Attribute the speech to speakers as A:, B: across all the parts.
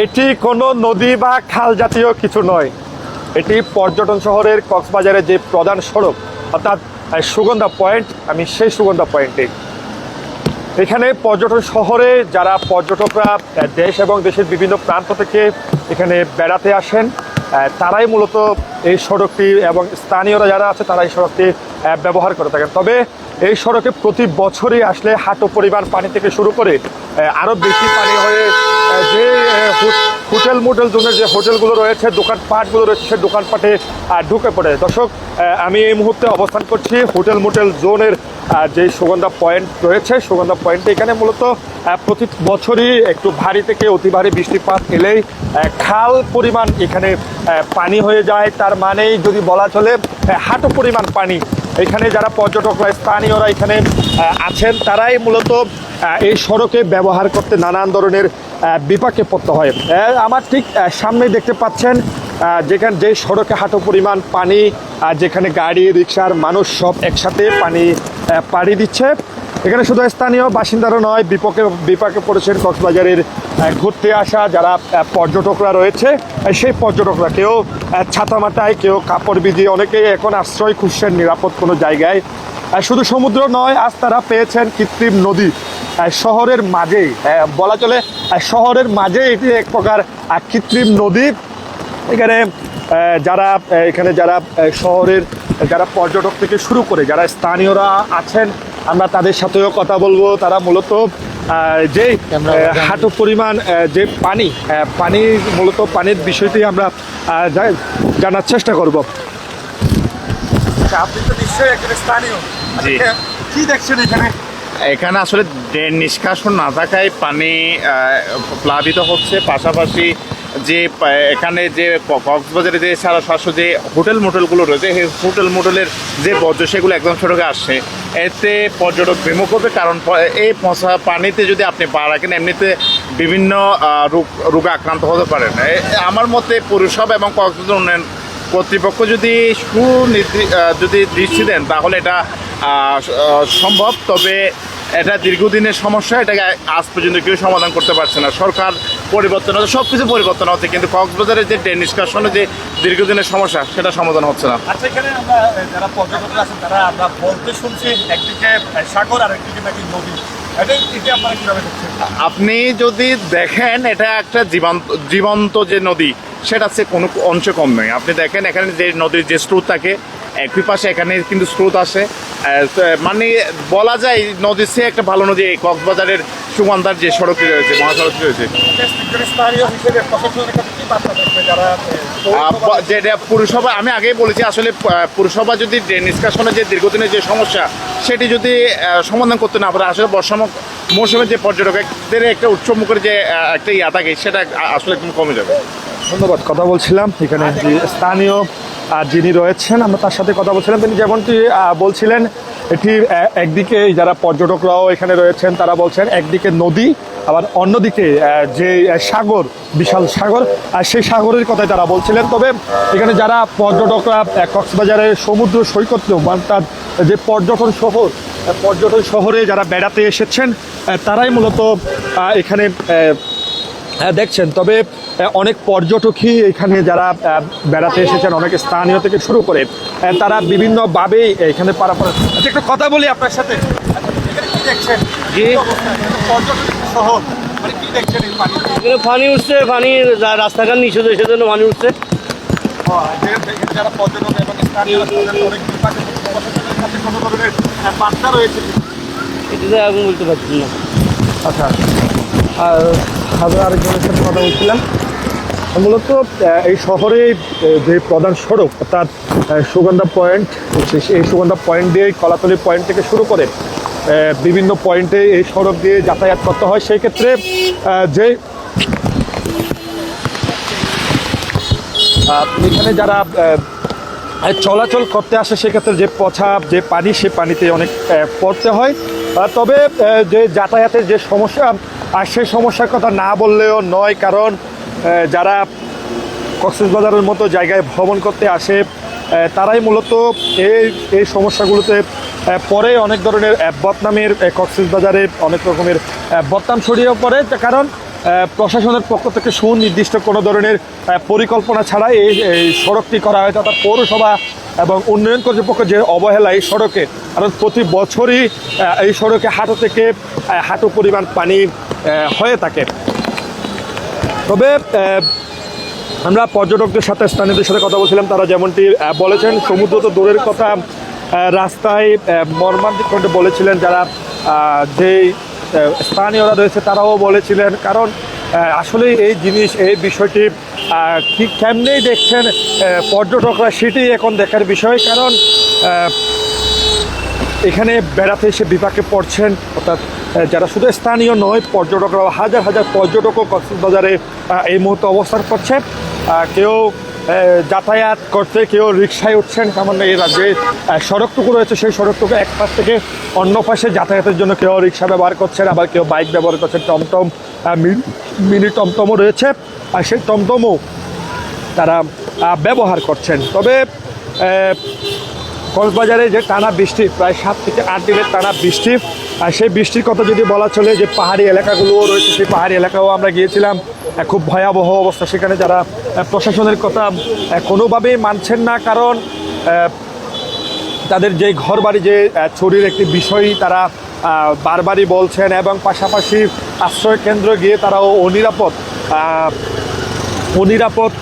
A: এটি কোনো নদী বা খাল জাতীয় কিছু নয়, এটি পর্যটন শহরের কক্সবাজারের যে প্রধান সড়ক অর্থাৎ সুগন্ধা পয়েন্ট। আমি সেই সুগন্ধা পয়েন্টে এখানে পর্যটন শহরে যারা পর্যটকরা দেশ এবং দেশের বিভিন্ন প্রান্ত থেকে এখানে বেড়াতে আসেন তারাই মূলত এই সড়কটি এবং স্থানীয়রা যারা আছে তারা এই সড়কটি ব্যবহার করে থাকেন। তবে এই সড়কে প্রতি বছরই আসলে হাঁটু পরিমাণ পানি থেকে শুরু করে আরও বেশি পানি হয়ে যে হোটেল মোটেল জোনের যে হোটেলগুলো রয়েছে, দোকানপাটগুলো রয়েছে, সেই দোকানপাটে ঢুকে পড়ে। দর্শক, আমি এই মুহূর্তে অবস্থান করছি হোটেল মোটেল জোনের যে সুগন্ধা পয়েন্ট রয়েছে, সুগন্ধা পয়েন্টে এখানে মূলত প্রতি বছরই একটু ভারী থেকে অতি ভারী বৃষ্টিপাত এলেই খাল পরিমাণ এখানে পানি হয়ে যায়। তার মানেই যদি বলা চলে হাঁটু পরিমাণ পানি। এখানে যারা পর্যটকরা স্থানীয়রা এখানে আছেন তারাই মূলত এই সড়কে ব্যবহার করতে নানান ধরনের বিপাকে পড়তে হয়। আমার ঠিক সামনেই দেখতে পাচ্ছেন যেখানে যে সড়কে হাঁটু পরিমাণ পানি, যেখানে গাড়ি রিক্সার মানুষ সব একসাথে পানি পাড়ি দিচ্ছে। এখানে শুধু স্থানীয় বাসিন্দারা নয়, বিপাকে পড়েছেন কক্সবাজারের ঘুরতে আসা যারা পর্যটকরা রয়েছে, সেই পর্যটকরা কেউ ছাতামাটায়, কেউ কাপড় ভিজিয়ে, অনেকেই এখন আশ্রয় খুঁজছেন নিরাপদ কোনো জায়গায়। শুধু সমুদ্র নয়, আজ তারা পেয়েছেন কৃত্রিম নদী শহরের মাঝে, বলা চলে শহরের মাঝে এটি এক প্রকার কৃত্রিম নদী। এখানে যারা শহরের যারা পর্যটক থেকে শুরু করে যারা স্থানীয়রা আছেন, আমরা তাদের সাথেও কথা বলবো। তারা মূলত যে হাঁটু পরিমাণ যে পানি মূলত পানির বিষয়টি আমরা জানার চেষ্টা করব। আপনি তো নিশ্চয়ই একজন স্থানীয়, কি দেখছেন এখানে?
B: এখানে আসলে ড্রেন নিষ্কাশন না থাকায় পানি প্লাবিত হচ্ছে। পাশাপাশি যে এখানে যে কক্সবাজারে যে সারা শাসক যে হোটেল মোটেলগুলো রয়েছে, সেই হোটেল মোটেলের যে বর্জ্য সেগুলো একদম সড়কে আসছে। এতে পর্যটক বিমুখ হবে, কারণ এই পচা পানিতে যদি আপনি পা রাখেন এমনিতে বিভিন্ন রোগে আক্রান্ত হতে পারেন। আমার মতে পৌরসভা এবং কক্সবাজার উন্নয়ন কর্তৃপক্ষ যদি যদি দৃষ্টি দেন তাহলে এটা সম্ভব। তবে এটা দীর্ঘদিনের সমস্যা, এটাকে আজ পর্যন্ত কেউ সমাধান করতে পারছে না। সরকার পরিবর্তন হচ্ছে, সব কিছু পরিবর্তন হচ্ছে, কিন্তু কক্সবাজারের যে ড্রেন নিষ্কাশনের যে দীর্ঘদিনের সমস্যা সেটা সমাধান হচ্ছে না।
A: আচ্ছা, এখানে আমরা যারা পর্যটকরা আছেন তারা আমরা বলতে শুনছি একদিকে সাগর আর একদিকে নাকি নদী।
B: আপনি যদি দেখেন এটা একটা জীবন্ত যে নদী, সেটা হচ্ছে কোনো অংশে কম নয়। আপনি দেখেন এখানে যে নদীর যে স্রোত থাকে, একই পাশে এখানে কিন্তু স্রোত আসে। মানে বলা যায় নদীর চেয়ে একটা ভালো নদী এই কক্সবাজারের সুগন্ধার যে সড়কটি রয়েছে, মহাসড়কটি রয়েছে। যেটা পুরসভা, আমি আগেই বলেছি, আসলে পুরসভা যদি ড্রেন নিষ্কাশনের যে দীর্ঘদিনের যে সমস্যা সেটি যদি সমাধান করতে না পারে, আসলে মৌসুমে যে পর্যটকদের একটা উৎসবমুখের যে একটা থাকে সেটা আসলে একদম কমে যাবে।
A: ধন্যবাদ। কথা বলছিলাম এখানে যে স্থানীয় যিনি রয়েছেন, আমরা তার সাথে কথা বলছিলাম। তিনি যেমনটি বলছিলেন, এটি একদিকে যারা পর্যটকরাও এখানে রয়েছেন তারা বলছেন একদিকে নদী, আবার অন্যদিকে যে সাগর, বিশাল সাগর, আর সেই সাগরের কথাই তারা বলছিলেন। তবে এখানে যারা পর্যটকরা কক্সবাজারের সমুদ্র সৈকত অর্থাৎ যে পর্যটন শহরে যারা বেড়াতে এসেছেন তারাই মূলত এখানে দেখছেন। তবে অনেক পর্যটকই এখানে যারা বেড়াতে এসেছেন, অনেক স্থানীয় থেকে শুরু করে তারা বিভিন্নভাবেই এখানে পারাপার। আচ্ছা, একটু কথা বলি আপনার সাথে। কি দেখছেন শহর, কি দেখছেন?
C: পানি উঠছে, পানি রাস্তাঘাট নিচে সেজন্য পানি উঠছে।
A: যারা পর্যটক এবং স্থানীয় বার্তা রয়েছে,
C: এটাতে এখন বলতে পারছি না।
A: আচ্ছা, আর আরেকজনের সাথে কথা বলছিলাম। মূলত এই শহরে যে প্রধান সড়ক অর্থাৎ সুগন্ধা পয়েন্ট, এই সুগন্ধা পয়েন্ট দিয়ে কলাতলি পয়েন্ট থেকে শুরু করে বিভিন্ন পয়েন্টে এই সড়ক দিয়ে যাতায়াত করতে হয়। সেই ক্ষেত্রে যে এখানে যারা চলাচল করতে আসে সেক্ষেত্রে যে পচা যে পানি, সে পানিতে অনেক পড়তে হয়। তবে যে যাতায়াতের যে সমস্যা, আর সেই সমস্যার কথা না বললেও নয়, কারণ যারা কক্সবাজারের মতো জায়গায় ভ্রমণ করতে আসে তারাই মূলত এই সমস্যাগুলোতে পরে অনেক ধরনের বদনামের কক্সবাজারে অনেক রকমের বদনাম ছড়িয়ে পড়ে। কারণ প্রশাসনের পক্ষ থেকে সুনির্দিষ্ট কোনো ধরনের পরিকল্পনা ছাড়া এই সড়কটি করা হয়েছে, অর্থাৎ পৌরসভা এবং উন্নয়ন কর্তৃপক্ষ যে অবহেলা এই সড়কে, কারণ প্রতি বছরই এই সড়কে হাঁটু থেকে হাঁটু পরিমাণ পানি হয়ে থাকে। তবে আমরা পর্যটকদের সাথে, স্থানীয়দের সাথে কথা বলছিলাম, তারা যেমনটি বলেছেন, সমুদ্র তো দূরের কথা, রাস্তায় মর্মান্তিক কণ্ঠে বলেছিলেন যারা যেই স্থানীয়রা রয়েছে তারাও বলেছিলেন, কারণ আসলে এই জিনিস, এই বিষয়টি ঠিক কেমনেই দেখছেন পর্যটকরা, সেটি এখন দেখার বিষয়। কারণ এখানে বেড়াতে এসে বিপাকে পড়ছেন, অর্থাৎ যারা শুধু স্থানীয় নয়, পর্যটকরাও, হাজার হাজার পর্যটকও কক্সবাজারে এই মুহূর্তে অবস্থান করছে। কেউ যাতায়াত করতে, কেউ রিক্সায় উঠছেন, সামান্য এই রাজ্যে সড়কটুকু রয়েছে, সেই সড়কটুকু এক পাশ থেকে অন্য পাশে যাতায়াতের জন্য কেউ রিক্সা ব্যবহার করছেন, আবার কেউ বাইক ব্যবহার করছেন, টমটম, মিনি টমটমও রয়েছে, আর সেই টমটমও তারা ব্যবহার করছেন। তবে কক্সবাজারে যে টানা বৃষ্টি, প্রায় 7 থেকে 8 দিনের টানা বৃষ্টি, আর সেই বৃষ্টির কথা যদি বলা চলে, যে পাহাড়ি এলাকাগুলোও রয়েছে, সেই পাহাড়ি এলাকাও আমরা গিয়েছিলাম, খুব ভয়াবহ অবস্থা সেখানে, যারা প্রশাসনের কথা কোনোভাবেই মানছেন না। কারণ তাদের যে ঘর বাড়ি যে চুরির একটি বিষয় তারা বারবারই বলছেন, এবং পাশাপাশি আশ্রয় কেন্দ্র গিয়ে তারাও অনিরাপদ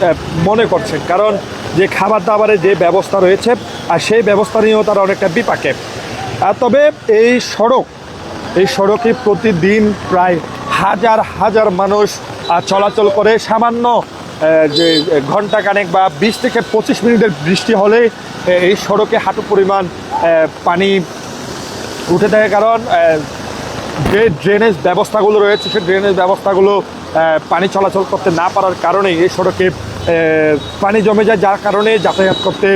A: মনে করছেন, কারণ যে খাবার দাবারের যে ব্যবস্থা রয়েছে আর সেই ব্যবস্থা নিয়েও তারা অনেকটা বিপাকে। তবে এই সড়কে প্রতিদিন প্রায় হাজার হাজার মানুষ চলাচল করে। সামান্য যে ঘন্টাখানেক বা 20 থেকে 25 মিনিটের বৃষ্টি হলে এই সড়কে হাঁটু পরিমাণ পানি উঠে থাকে, কারণ যে ড্রেনেজ ব্যবস্থাগুলো রয়েছে, সেই ড্রেনেজ ব্যবস্থাগুলো পানি চলাচল করতে না পারার কারণে এই সড়কে পানি জমে যায়, যার কারণে যাতায়াত করতে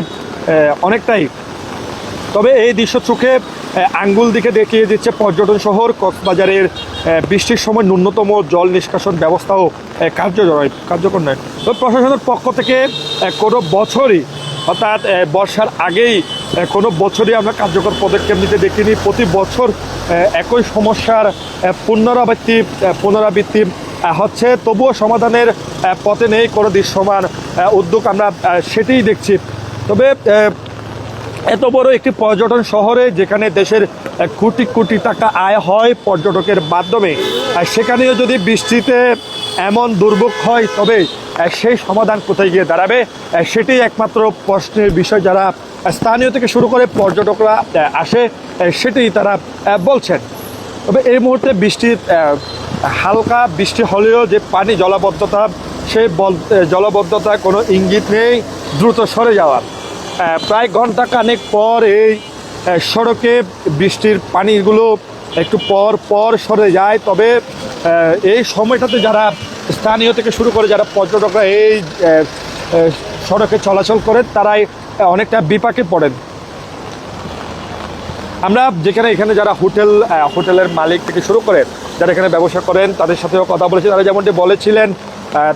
A: অনেকটাই। তবে এই দৃশ্য চোখে আঙ্গুল দিকে দেখিয়ে দিচ্ছে পর্যটন শহর কক্সবাজারের বৃষ্টির সময় ন্যূনতম জল নিষ্কাশন ব্যবস্থাও কার্যকর নয়। তবে প্রশাসনের পক্ষ থেকে কোনো বছরই, অর্থাৎ বর্ষার আগেই কোনো বছরই আমরা কার্যকর পদক্ষেপ নিতে দেখিনি। প্রতি বছর একই সমস্যার পুনরাবৃত্তি হচ্ছে, তবুও সমাধানের পথে নেই কোনো দৃশ্যমান উদ্যোগ, আমরা সেটাই দেখছি। তবে এত বড় একটি পর্যটন শহরে, যেখানে দেশের কোটি কোটি টাকা আয় হয় পর্যটকের মাধ্যমে, সেখানেও যদি বৃষ্টিতে এমন দুর্ভোগ হয়, তবে সেই সমাধান কোথায় গিয়ে দাঁড়াবে, সেটি একমাত্র প্রশ্নের বিষয়। যারা স্থানীয় থেকে শুরু করে পর্যটকরা আসে, সেটি তারা বলছেন। তবে এই মুহূর্তে হালকা বৃষ্টি হলেও যে পানি জলাবদ্ধতা, সেই জলাবদ্ধতার কোনো ইঙ্গিত নেই দ্রুত সরে যাওয়ার। প্রায় ঘন্টা খানেক পর এই সড়কে বৃষ্টির পানিগুলো একটু পর সরে যায়। তবে এই সময়টাতে যারা স্থানীয় থেকে শুরু করে যারা পর্যটকরা এই সড়কে চলাচল করেন, তারাই অনেকটা বিপাকে পড়েন। আমরা এখানে যারা হোটেলের মালিক থেকে শুরু করে যারা এখানে ব্যবসা করেন, তাদের সাথেও কথা বলেছি। তারা যেমনটি বলেছিলেন,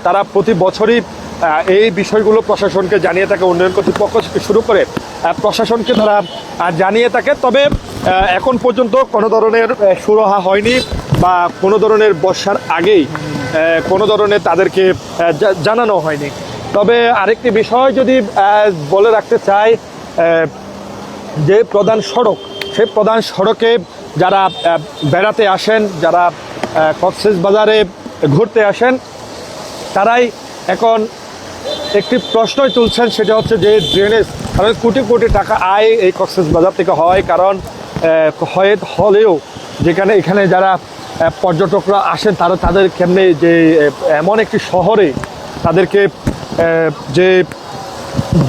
A: তারা প্রতি বছরই এই বিষয়গুলো প্রশাসনকে জানিয়ে থাকে, উন্নয়ন কর্তৃপক্ষ থেকে শুরু করে প্রশাসনকে তারা জানিয়ে থাকে। তবে এখন পর্যন্ত কোনো ধরনের সুরাহা হয়নি, বা কোনো ধরনের বর্ষার আগেই কোনো ধরনের তাদেরকে জানানো হয়নি। তবে আরেকটি বিষয় যদি বলে রাখতে চাই, যে প্রধান সড়ক, সেই প্রধান সড়কে যারা বেড়াতে আসেন, যারা কক্সবাজারে ঘুরতে আসেন, তারাই এখন একটি প্রশ্নই তুলছেন, সেটা হচ্ছে যে ড্রেনেজ। কারণ কোটি কোটি টাকা আয় এই কক্সবাজার থেকে হয়, কারণ হলেও এখানে যারা পর্যটকরা আসেন, তাদের কেমনে যে এমন একটি শহরে তাদেরকে যে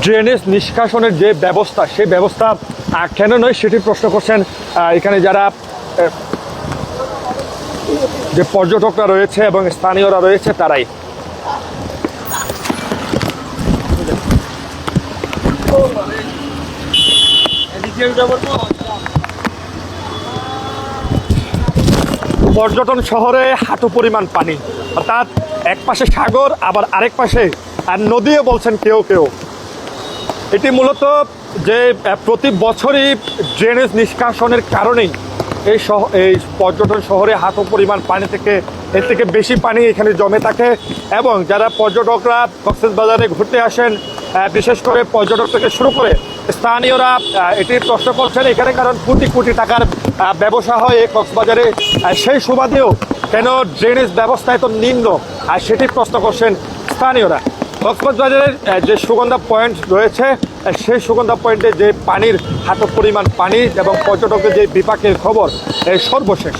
A: ড্রেনেজ নিষ্কাশনের যে ব্যবস্থা, সেই ব্যবস্থা কেন নয়, সেটি প্রশ্ন করছেন এখানে যারা যে পর্যটকরা রয়েছে এবং স্থানীয়রা রয়েছে, তারাই। পর্যটন শহরে হাঁটু পরিমাণ পানি, অর্থাৎ এক পাশে সাগর, আবার আরেক পাশে আর নদীও বলছেন কেউ। এটি মূলত যে প্রতি বছরই ড্রেনেজ নিষ্কাশনের কারণেই এই পর্যটন শহরে হাঁটু পরিমাণ পানি থেকে এর থেকে বেশি পানি এখানে জমে থাকে। এবং যারা পর্যটকরা কক্সবাজারে ঘুরতে আসেন, বিশেষ করে পর্যটক থেকে শুরু করে স্থানীয়রা এটি প্রশ্ন করছেন এখানে, কারণ কোটি কোটি টাকার ব্যবসা হয় এই কক্সবাজারে, সেই সুবাদেও কেন ড্রেনেজ ব্যবস্থা এত নিম্ন, আর সেটি প্রশ্ন করছেন স্থানীয়রা। কক্সবাজারের যে সুগন্ধা পয়েন্ট রয়েছে, সেই সুগন্ধা পয়েন্টে যে পানির হাঁটু পরিমাণ পানি এবং পর্যটকদের যে বিপাকের খবর, সর্বশেষ